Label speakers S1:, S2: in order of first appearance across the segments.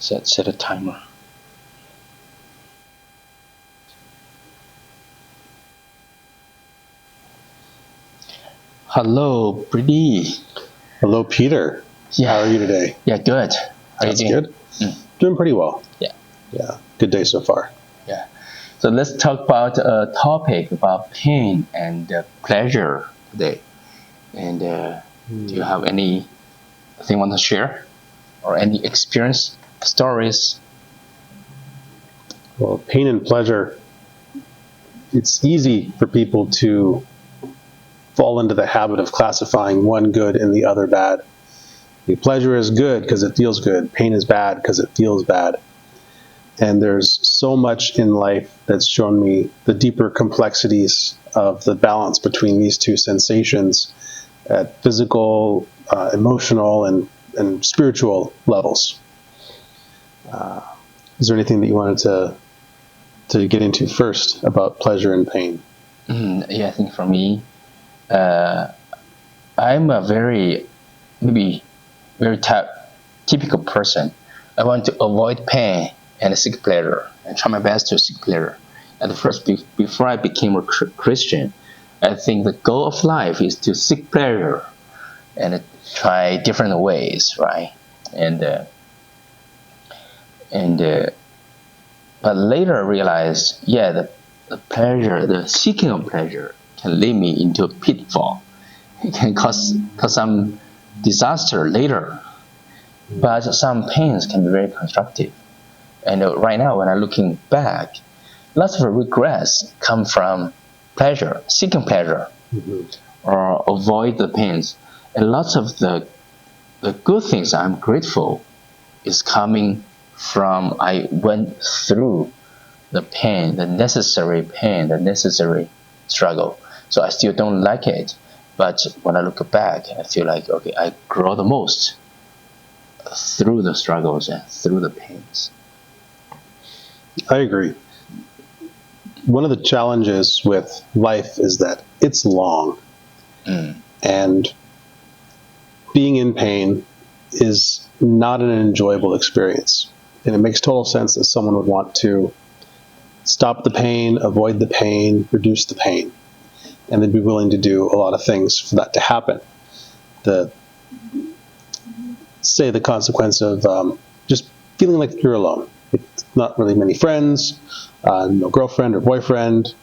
S1: Set a timer. Hello, Brady.
S2: Hello, Peter.
S1: Yeah.
S2: How are you today?
S1: Yeah, good. How
S2: That's
S1: are you doing?
S2: good. Doing pretty well.
S1: Yeah.
S2: Yeah. Good day so far.
S1: Yeah. So let's talk about a topic about pain and pleasure today. And do you have anything you want to share, or any experience, stories?
S2: Well, pain and pleasure, it's easy for people to fall into the habit of classifying one good and the other bad. The pleasure is good because it feels good. Pain is bad because it feels bad. And there's so much in life that's shown me the deeper complexities of the balance between these two sensations at physical, emotional, and spiritual levels. Is there anything that you wanted to get into first about pleasure and pain?
S1: Yeah, I think for me, I'm a very typical person. I want to avoid pain and seek pleasure, and try my best to seek pleasure. At first, before I became a Christian, I think the goal of life is to seek pleasure and try different ways, right? But later I realized, the pleasure, the seeking of pleasure, can lead me into a pitfall. It can cause some disaster later. But some pains can be very constructive. And right now, when I'm looking back, lots of regrets come from pleasure, seeking pleasure, or avoid the pains. And lots of the good things I'm grateful is coming from I went through the pain, the necessary struggle. So I still don't like it. But when I look back, I feel like, okay, I grow the most through the struggles and through the pains.
S2: I agree. One of the challenges with life is that it's long. And being in pain is not an enjoyable experience. And it makes total sense that someone would want to stop the pain, avoid the pain, reduce the pain. And they'd be willing to do a lot of things for that to happen. The consequence of just feeling like you're alone. It's not really many friends, no girlfriend or boyfriend.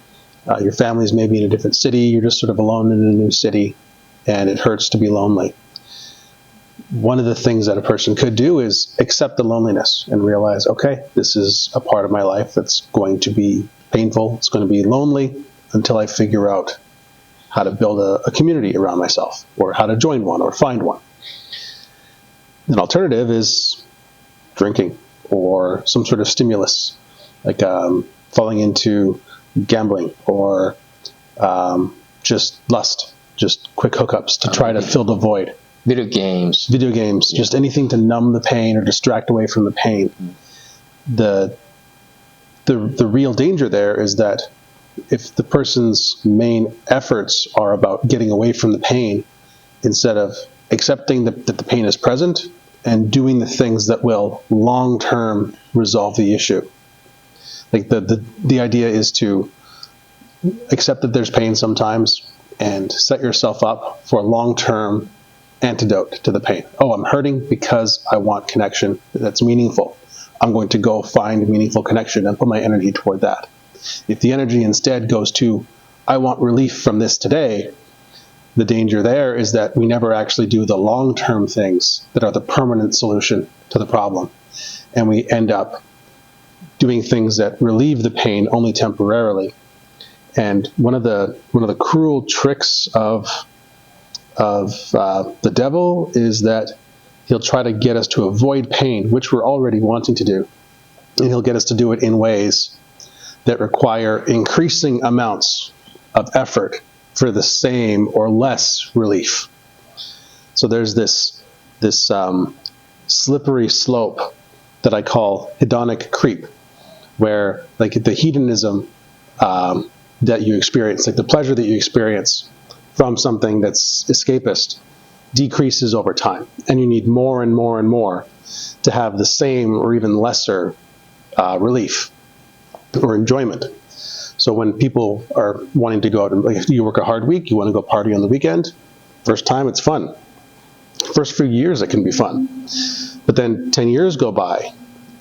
S2: Your family's maybe in a different city. You're just sort of alone in a new city, and it hurts to be lonely. One of the things that a person could do is accept the loneliness and realize, okay, this is a part of my life that's going to be painful. It's going to be lonely until I figure out how to build a community around myself, or how to join one or find one. An alternative is drinking or some sort of stimulus, like falling into gambling or just lust, just quick hookups to try to fill the void.
S1: Video games,
S2: just anything to numb the pain or distract away from the pain. The real danger there is that if the person's main efforts are about getting away from the pain, instead of accepting that the pain is present and doing the things that will long-term resolve the issue. Like the idea is to accept that there's pain sometimes and set yourself up for a long-term antidote to the pain. Oh, I'm hurting because I want connection that's meaningful. I'm going to go find meaningful connection and put my energy toward that. If the energy instead goes to, I want relief from this today, the danger there is that we never actually do the long-term things that are the permanent solution to the problem. And we end up doing things that relieve the pain only temporarily. And one of the cruel tricks of the devil is that he'll try to get us to avoid pain, which we're already wanting to do. And he'll get us to do it in ways that require increasing amounts of effort for the same or less relief. So there's this slippery slope that I call hedonic creep, where like the hedonism that you experience, like the pleasure that you experience from something that's escapist, decreases over time, and you need more and more and more to have the same or even lesser relief or enjoyment. So when people are wanting to go out and, like, if you work a hard week, you want to go party on the weekend, first time it's fun. First few years it can be fun. But then 10 years go by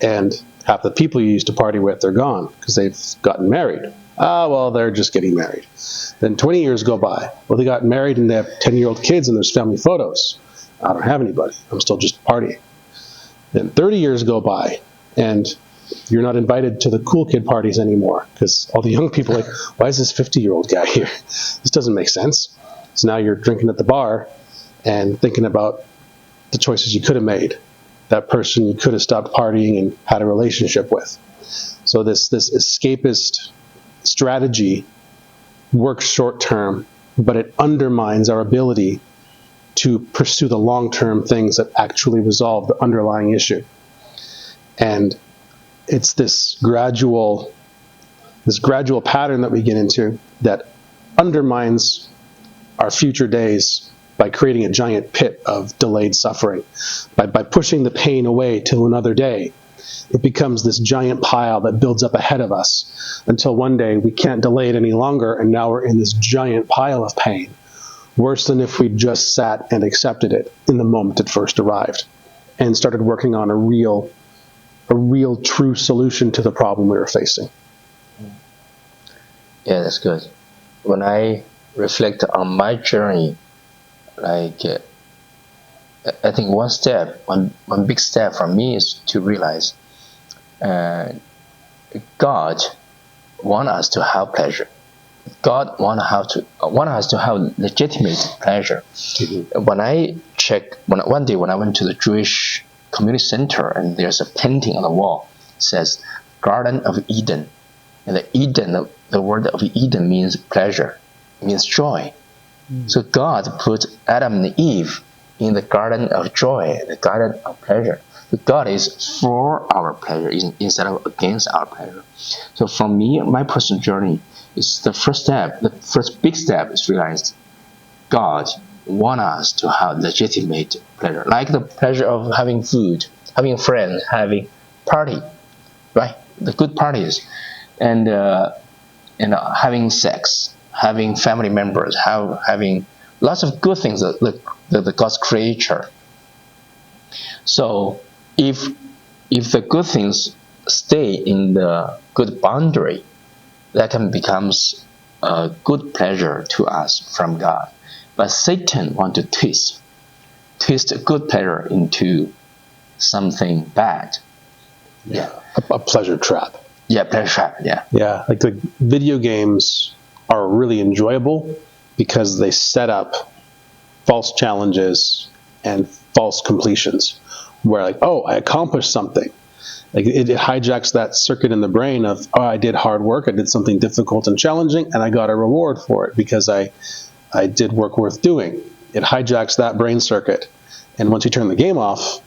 S2: and half the people you used to party with are gone because they've gotten married. Well, they're just getting married. Then 20 years go by. Well, they got married and they have 10-year-old kids and there's family photos. I don't have anybody. I'm still just partying. Then 30 years go by and you're not invited to the cool kid parties anymore because all the young people are like, why is this 50-year-old guy here? This doesn't make sense. So now you're drinking at the bar and thinking about the choices you could have made, that person you could have stopped partying and had a relationship with. So this escapist strategy works short term, but it undermines our ability to pursue the long-term things that actually resolve the underlying issue. And it's this gradual pattern that we get into that undermines our future days by creating a giant pit of delayed suffering. By pushing the pain away till another day, it becomes this giant pile that builds up ahead of us until one day we can't delay it any longer, and now we're in this giant pile of pain, worse than if we just sat and accepted it in the moment it first arrived and started working on a real true solution to the problem we were facing.
S1: Yeah, that's good. When I reflect on my journey, like I think one big step for me is to realize God wants us to have pleasure. God wants us to have legitimate pleasure. Mm-hmm. One day when I went to the Jewish community center, and there's a painting on the wall, it says Garden of Eden. And the word of Eden means pleasure, means joy. So God put Adam and Eve in the garden of joy, the garden of pleasure. So God is for our pleasure instead of against our pleasure. So for me, my personal journey is the first step. The first big step is realized God wants us to have legitimate pleasure, like the pleasure of having food, having friends, having party, right? The good parties, and having sex, having family members, having lots of good things that God's creature. So if the good things stay in the good boundary, that can becomes a good pleasure to us from God. But Satan wants to twist a good pleasure into something bad.
S2: Yeah, a pleasure trap.
S1: Yeah, pleasure trap. Yeah.
S2: Yeah, like the video games are really enjoyable because they set up false challenges and false completions where, like, oh, I accomplished something. Like it hijacks that circuit in the brain of, oh, I did hard work, I did something difficult and challenging, and I got a reward for it because I did work worth doing. It hijacks that brain circuit. And once you turn the game off,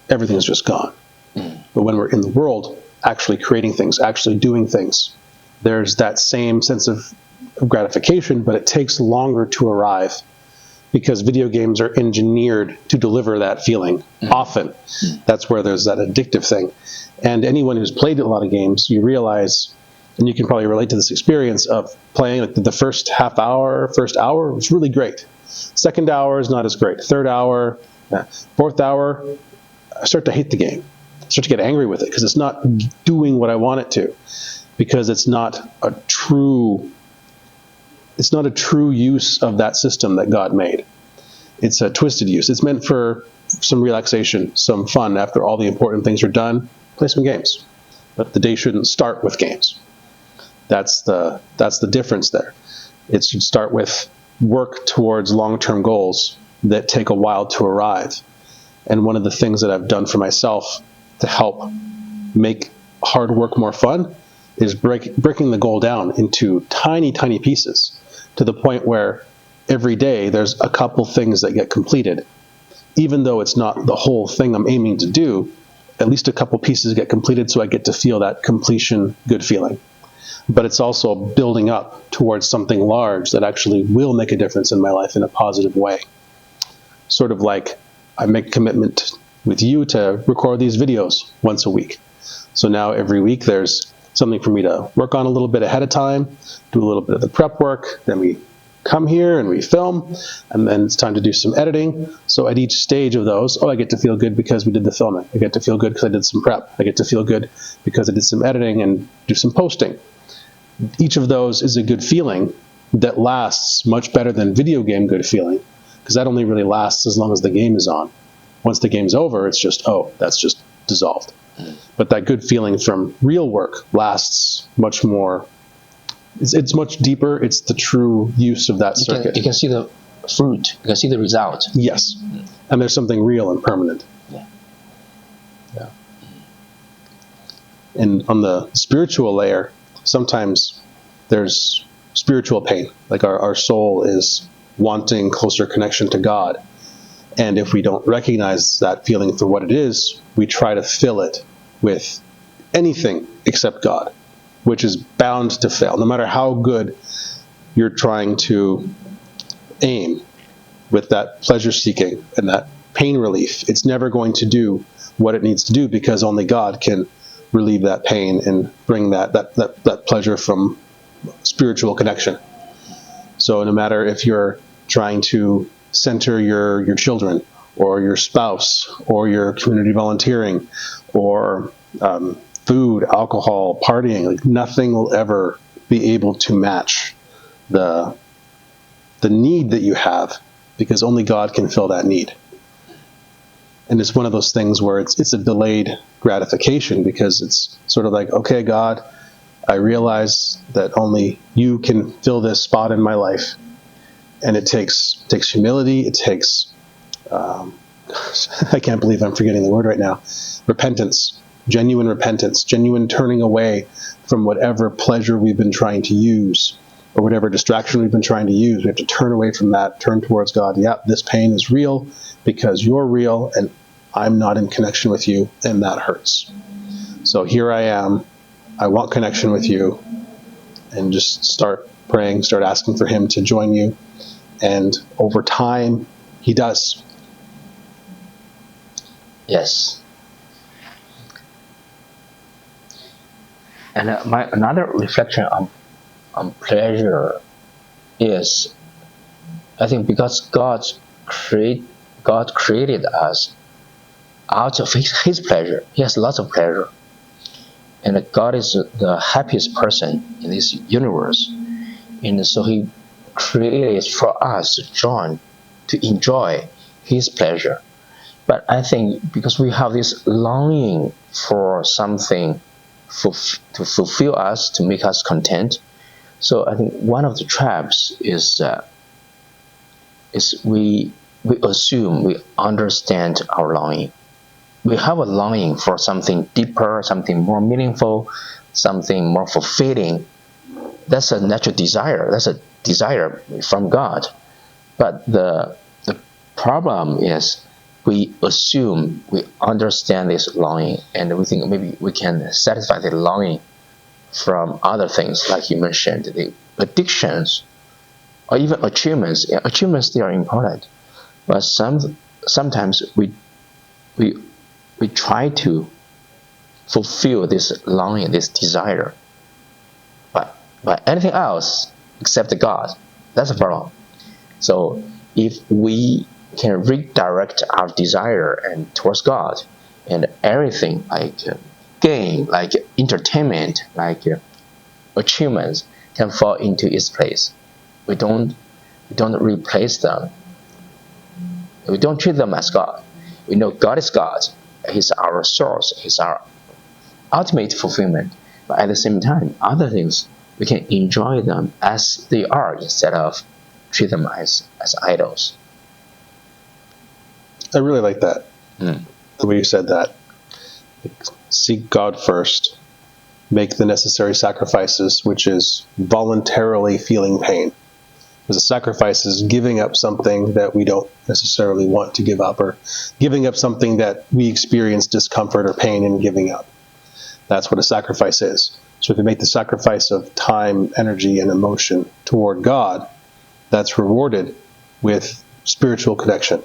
S2: everything is just gone. But when we're in the world, actually creating things, actually doing things, there's that same sense of gratification, but it takes longer to arrive because video games are engineered to deliver that feeling. Often. That's where there's that addictive thing. And anyone who's played a lot of games, you realize, and you can probably relate to this experience of playing, like the first hour was really great. Second hour is not as great. Third hour, fourth hour, I start to hate the game. I start to get angry with it because it's not doing what I want it to, because it's not a true use of that system that God made. It's a twisted use. It's meant for some relaxation, some fun. After all the important things are done, play some games. But the day shouldn't start with games. That's the difference there. It should start with work towards long-term goals that take a while to arrive. And one of the things that I've done for myself to help make hard work more fun is breaking the goal down into tiny, tiny pieces, to the point where every day there's a couple things that get completed. Even though it's not the whole thing I'm aiming to do, at least a couple pieces get completed so I get to feel that completion good feeling. But it's also building up towards something large that actually will make a difference in my life in a positive way. Sort of like I make a commitment with you to record these videos once a week. So now every week there's something for me to work on a little bit ahead of time, do a little bit of the prep work, then we come here and we film, and then it's time to do some editing. So at each stage of those, I get to feel good because we did the filming. I get to feel good because I did some prep. I get to feel good because I did some editing and do some posting. Each of those is a good feeling that lasts much better than video game good feeling, because that only really lasts as long as the game is on. Once the game's over, it's just, that's just dissolved. But that good feeling from real work lasts much more. It's much deeper. It's the true use of that circuit.
S1: You can see the fruit. You can see the result.
S2: Yes. And there's something real and permanent.
S1: Yeah.
S2: And on the spiritual layer, sometimes there's spiritual pain. Like our soul is wanting closer connection to God. And if we don't recognize that feeling for what it is, we try to fill it with anything except God, which is bound to fail. No matter how good you're trying to aim with that pleasure seeking and that pain relief, it's never going to do what it needs to do, because only God can relieve that pain and bring that pleasure from spiritual connection. So no matter if you're trying to center your children or your spouse or your community volunteering or food, alcohol, partying, like nothing will ever be able to match the need that you have, because only God can fill that need. And it's one of those things where it's a delayed gratification, because it's sort of like, okay, God, I realize that only you can fill this spot in my life. And it takes humility. It takes, I can't believe I'm forgetting the word right now, repentance, genuine turning away from whatever pleasure we've been trying to use or whatever distraction we've been trying to use. We have to turn away from that, turn towards God. Yeah, this pain is real because you're real and I'm not in connection with you, and that hurts. So here I am. I want connection with you, and just start praying, start asking for him to join you. And over time, he does.
S1: Yes. And another reflection on pleasure is, I think, because God created us out of his pleasure. He has lots of pleasure. And God is the happiest person in this universe. And so he created for us to enjoy his pleasure. But I think because we have this longing for something to fulfill us, to make us content, so I think one of the traps is we assume we understand our longing. We have a longing for something deeper, something more meaningful, something more fulfilling. That's a natural desire. That's a desire from God. But the problem is we assume we understand this longing, and we think maybe we can satisfy the longing from other things, like you mentioned, the addictions or even achievements. Yeah, achievements, they are important, but sometimes we try to fulfill this longing, this desire, by anything else except God. That's a problem. So if we can redirect our desire and towards God, and everything like game, like entertainment, like achievements can fall into its place. We don't replace them. We don't treat them as God. We know God is God. He's our source. He's our ultimate fulfillment. But at the same time, other things, we can enjoy them as they are instead of treat them as idols.
S2: I really like that. The way you said that. Seek God first. Make the necessary sacrifices, which is voluntarily feeling pain. Because a sacrifice is giving up something that we don't necessarily want to give up, or giving up something that we experience discomfort or pain in giving up. That's what a sacrifice is. So if you make the sacrifice of time, energy, and emotion toward God, that's rewarded with spiritual connection,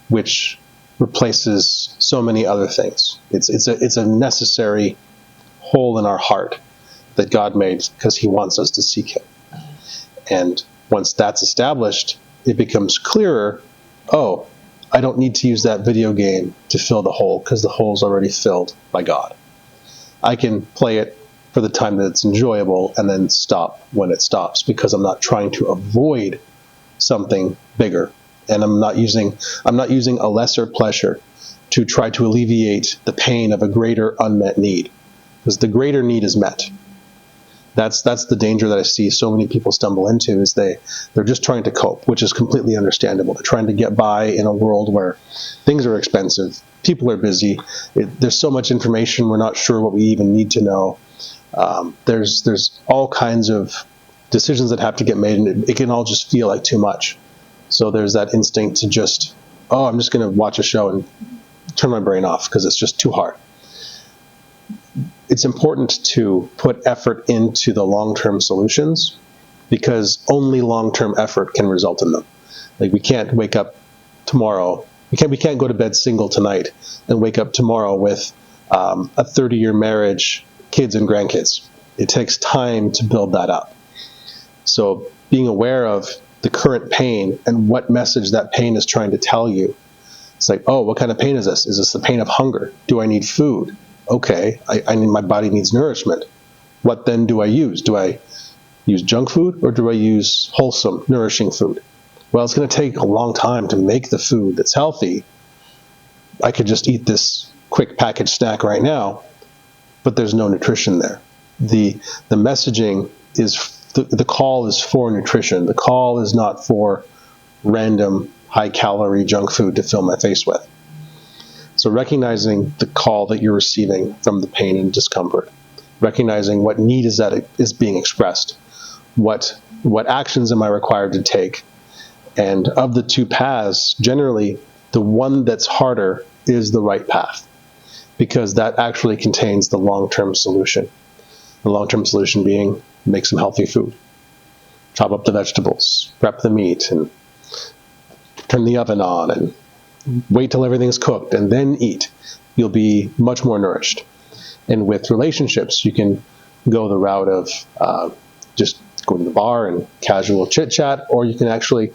S2: which replaces so many other things. It's a necessary hole in our heart that God made because he wants us to seek him. And once that's established, it becomes clearer, oh, I don't need to use that video game to fill the hole because the hole's already filled by God. I can play it for the time that it's enjoyable and then stop when it stops because I'm not trying to avoid something bigger. And I'm not using a lesser pleasure to try to alleviate the pain of a greater unmet need, because the greater need is met. That's the danger that I see so many people stumble into, is they're just trying to cope, which is completely understandable. They're trying to get by in a world where things are expensive, people are busy, there's so much information, we're not sure what we even need to know. There's all kinds of decisions that have to get made, and it can all just feel like too much. So there's that instinct to just, oh, I'm just going to watch a show and turn my brain off because it's just too hard. It's important to put effort into the long-term solutions, because only long-term effort can result in them. Like, we can't wake up tomorrow, we can't go to bed single tonight and wake up tomorrow with a 30-year marriage, kids and grandkids. It takes time to build that up. So being aware of the current pain and what message that pain is trying to tell you. It's like, oh, what kind of pain is this? Is this the pain of hunger? Do I need food? Okay, I need, my body needs nourishment. What then do I use? Do I use junk food, or do I use wholesome, nourishing food? Well, it's going to take a long time to make the food that's healthy. I could just eat this quick packaged snack right now, but there's no nutrition there. The messaging is, the call is for nutrition. The call is not for random high-calorie junk food to fill my face with. So recognizing the call that you're receiving from the pain and discomfort, recognizing what need is being expressed, what actions am I required to take, and of the two paths, generally the one that's harder is the right path, because that actually contains the long-term solution. The long-term solution being, make some healthy food, chop up the vegetables, prep the meat, and turn the oven on, and wait till everything's cooked, and then eat. You'll be much more nourished. And with relationships, you can go the route of just go to the bar and casual chit-chat, or you can actually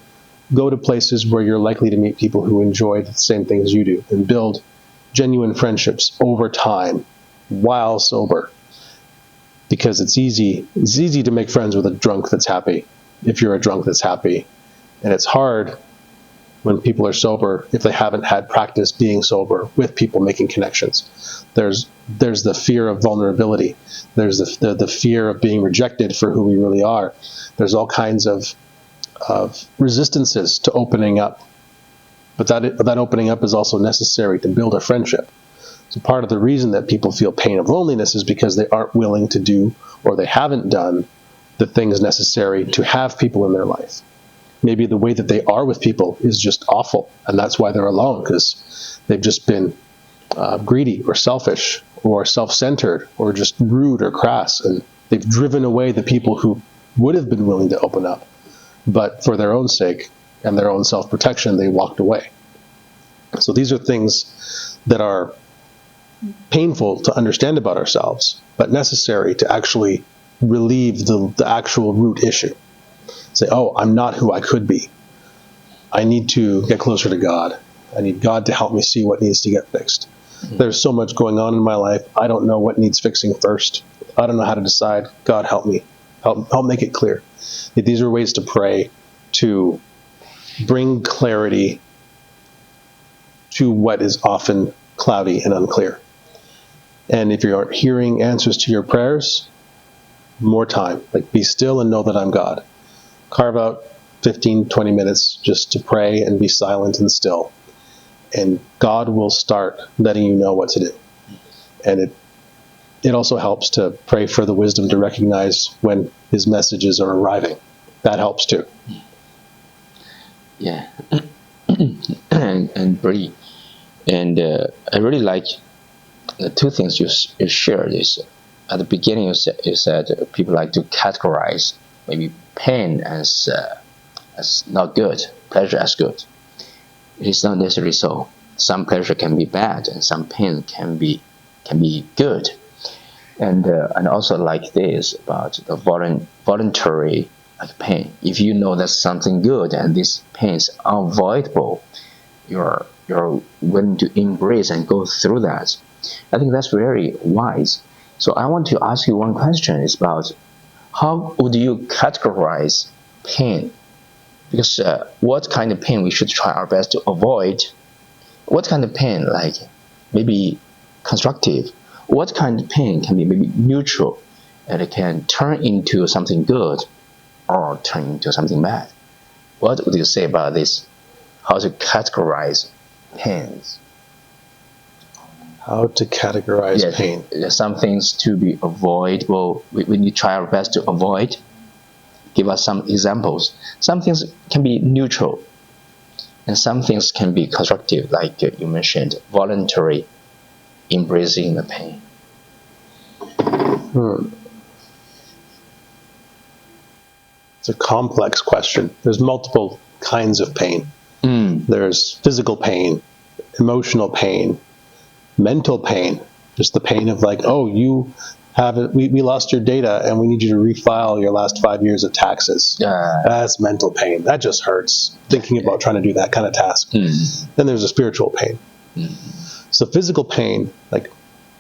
S2: go to places where you're likely to meet people who enjoy the same things you do, and build genuine friendships over time while sober. Because it's easy to make friends with a drunk that's happy, if you're a drunk that's happy. And it's hard when people are sober, if they haven't had practice being sober with people making connections. There's the fear of vulnerability. There's the fear of being rejected for who we really are. There's all kinds of resistances to opening up. But that opening up is also necessary to build a friendship. So part of the reason that people feel pain of loneliness is because they aren't willing to do, or they haven't done, the things necessary to have people in their life. Maybe the way that they are with people is just awful, and that's why they're alone, because they've just been greedy or selfish or self-centered or just rude or crass, and they've driven away the people who would have been willing to open up, but for their own sake and their own self-protection, they walked away. So these are things that are painful to understand about ourselves, but necessary to actually relieve the actual root issue. Say, oh, I'm not who I could be. I need to get closer to God. I need God to help me see what needs to get fixed. Mm-hmm. There's so much going on in my life. I don't know what needs fixing first. I don't know how to decide. God, help me. Help make it clear. These are ways to pray, to bring clarity to what is often cloudy and unclear. And if you aren't hearing answers to your prayers, more time. Like, be still and know that I'm God. Carve out 15, 20 minutes just to pray and be silent and still. And God will start letting you know what to do. And it also helps to pray for the wisdom to recognize when his messages are arriving. That helps too.
S1: Yeah. and Brady. And I really like the two things you shared. Is at the beginning you said people like to categorize maybe pain as not good, pleasure as good. It is not necessarily so. some pleasure can be bad, and some pain can be good. And also like this about the voluntary like pain. If you know that's something good and this pain is unavoidable, you're willing to embrace and go through that. I think that's very wise. So I want to ask you one question. Is about how would you categorize pain? Because what kind of pain we should try our best to avoid? What kind of pain, like maybe constructive? What kind of pain can be maybe neutral, and it can turn into something good or turn into something bad? What would you say about this? How to categorize pains?
S2: How to categorize pain?
S1: Some things to be avoidable. We need to try our best to avoid. Give us some examples. Some things can be neutral, and some things can be constructive, like you mentioned, voluntary embracing the pain.
S2: It's a complex question. There's multiple kinds of pain. There's physical pain, emotional pain, mental pain, just the pain of like, oh, you haven't, we lost your data and we need you to refile your last 5 years of taxes. That's mental pain. That just hurts thinking about trying to do that kind of task. Then there's a spiritual pain. So physical pain, like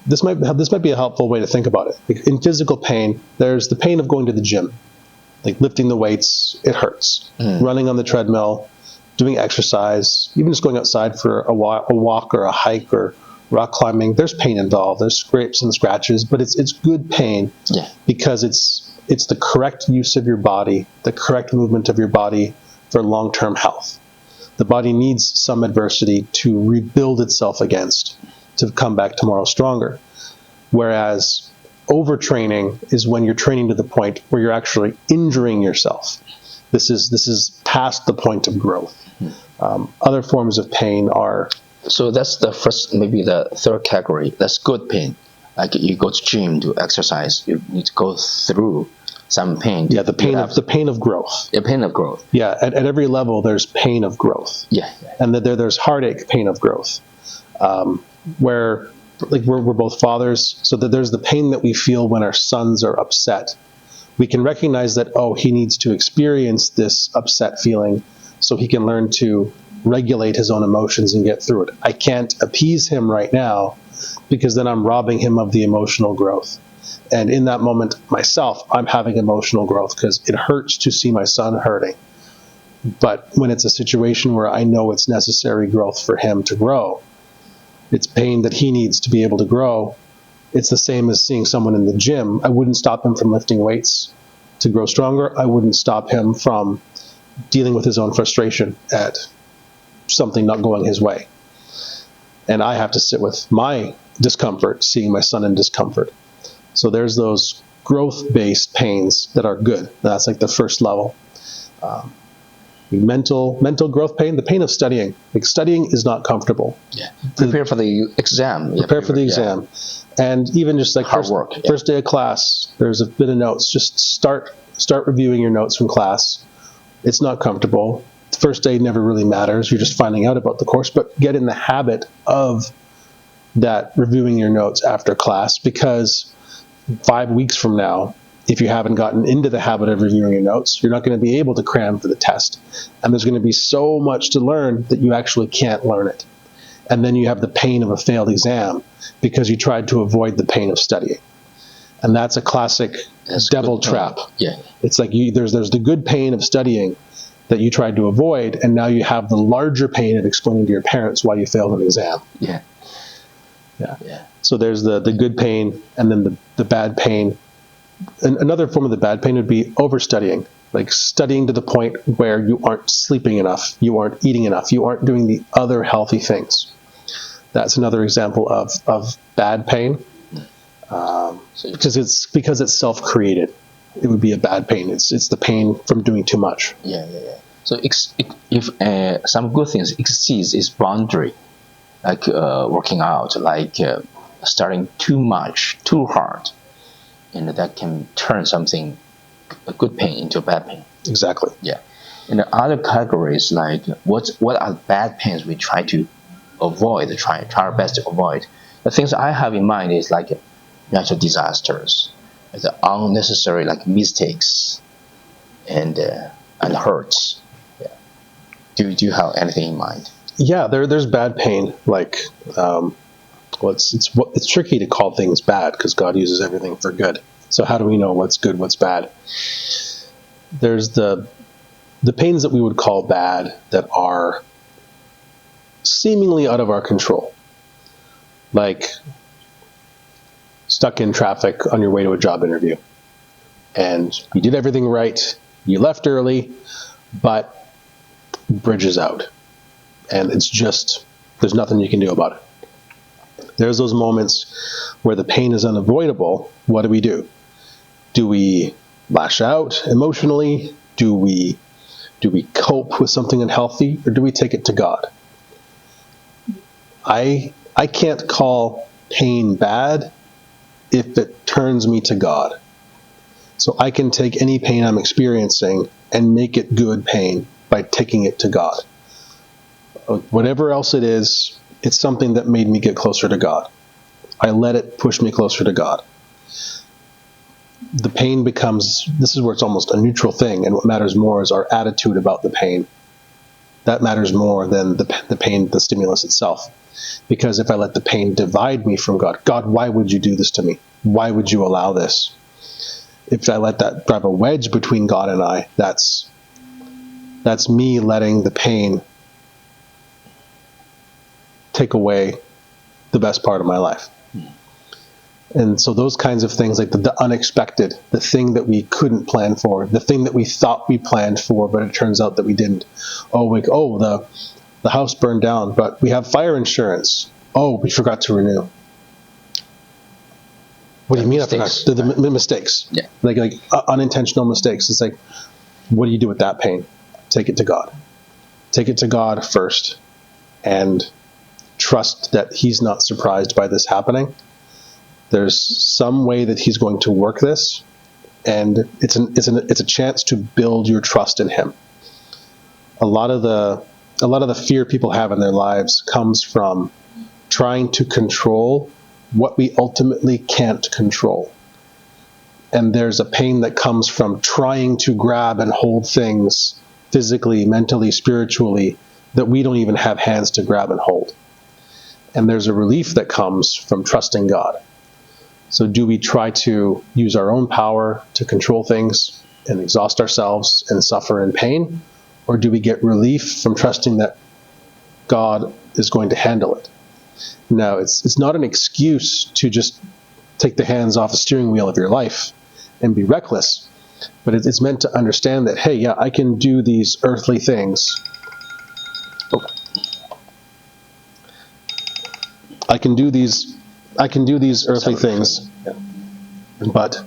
S2: this might be a helpful way to think about it. Like in physical pain, there's the pain of going to the gym, like lifting the weights, it hurts. Running on the treadmill, doing exercise, even just going outside for a walk or a hike or rock climbing, there's pain involved. There's scrapes and scratches, but it's good pain because it's the correct use of your body, the correct movement of your body for long-term health. The body needs some adversity to rebuild itself against, to come back tomorrow stronger. Whereas overtraining is when you're training to the point where you're actually injuring yourself. This is past the point of growth. Other forms of pain are...
S1: So that's the first, maybe the third category. That's good pain. Like you go to gym to exercise, you need to go through some pain.
S2: Yeah, the pain of growth.
S1: The pain of growth.
S2: Yeah, at every level there's pain of growth.
S1: Yeah.
S2: And there's heartache pain of growth. Where like we're both fathers, so that there's the pain that we feel when our sons are upset. We can recognize that, oh, he needs to experience this upset feeling so he can learn to regulate his own emotions and get through it. I can't appease him right now because then I'm robbing him of the emotional growth. And in that moment, myself, I'm having emotional growth because it hurts to see my son hurting. But when it's a situation where I know it's necessary growth for him to grow, it's pain that he needs to be able to grow. It's the same as seeing someone in the gym. I wouldn't stop him from lifting weights to grow stronger. I wouldn't stop him from dealing with his own frustration at something not going his way. And I have to sit with my discomfort, seeing my son in discomfort. So there's those growth-based pains that are good. That's like the first level. Mental growth pain, the pain of studying. Like studying is not comfortable.
S1: Yeah. Prepare for the exam.
S2: Prepare for the exam. And even just like first day of class, there's a bit of notes. Just start reviewing your notes from class. It's not comfortable. The first day never really matters. You're just finding out about the course, but get in the habit of that reviewing your notes after class, because 5 weeks from now, if you haven't gotten into the habit of reviewing your notes, you're not going to be able to cram for the test. And there's going to be so much to learn that you actually can't learn it. And then you have the pain of a failed exam because you tried to avoid the pain of studying. And that's a classic devil trap.
S1: Yeah.
S2: It's like there's the good pain of studying that you tried to avoid, and now you have the larger pain of explaining to your parents why you failed an exam.
S1: Yeah.
S2: So there's the good pain, and then the bad pain. And another form of the bad pain would be overstudying, like studying to the point where you aren't sleeping enough, you aren't eating enough, you aren't doing the other healthy things. That's another example of bad pain, because it's self-created. It would be a bad pain. It's the pain from doing too much.
S1: Yeah. So if some good things exceeds its boundary, like working out, like starting too much, too hard, and that can turn a good pain into a bad pain.
S2: Exactly.
S1: Yeah. And the other categories, like what are bad pains we try to avoid, try our best to avoid. The things I have in mind is like natural disasters, the unnecessary like mistakes, and hurts. Yeah. Do you have anything in mind?
S2: Yeah, there's bad pain. Like, it's tricky to call things bad because God uses everything for good. So how do we know what's good, what's bad? There's the pains that we would call bad that are seemingly out of our control, like stuck in traffic on your way to a job interview, and you did everything right. You left early, but bridge is out, and it's just there's nothing you can do about it. There's those moments where the pain is unavoidable. What do? Do we lash out emotionally? Do we cope with something unhealthy, or do we take it to God? I can't call pain bad if it turns me to God. So I can take any pain I'm experiencing and make it good pain by taking it to God. Whatever else it is, it's something that made me get closer to God. I let it push me closer to God. The pain becomes, this is where it's almost a neutral thing, and what matters more is our attitude about the pain. That matters more than the pain, the stimulus itself. Because if I let the pain divide me from God, God, why would you do this to me? Why would you allow this? If I let that drive a wedge between God and I, that's me letting the pain take away the best part of my life. And so those kinds of things, like the unexpected, the thing that we couldn't plan for, the thing that we thought we planned for, but it turns out that we didn't. The house burned down, but we have fire insurance. Oh, we forgot to renew. What do you mean?
S1: Mistakes.
S2: I forgot? The mistakes.
S1: Yeah.
S2: Like unintentional mistakes. It's like, what do you do with that pain? Take it to God. Take it to God first, and trust that He's not surprised by this happening. There's some way that He's going to work this, and it's a chance to build your trust in Him. A lot of the fear people have in their lives comes from trying to control what we ultimately can't control. And there's a pain that comes from trying to grab and hold things physically, mentally, spiritually, that we don't even have hands to grab and hold. And there's a relief that comes from trusting God. So do we try to use our own power to control things and exhaust ourselves and suffer in pain? Or do we get relief from trusting that God is going to handle it? Now, it's not an excuse to just take the hands off the steering wheel of your life and be reckless, but it's meant to understand that, hey, yeah, I can do these earthly things. I can do these earthly things, but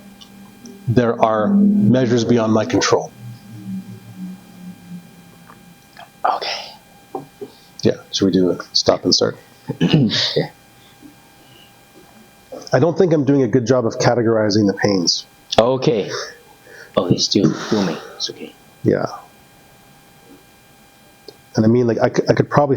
S2: there are measures beyond my control.
S1: Okay.
S2: Yeah, should we do a stop and start?
S1: Yeah.
S2: I don't think I'm doing a good job of categorizing the pains.
S1: Okay. Oh, he's still filming. It's okay.
S2: Yeah. And I mean, like, I could probably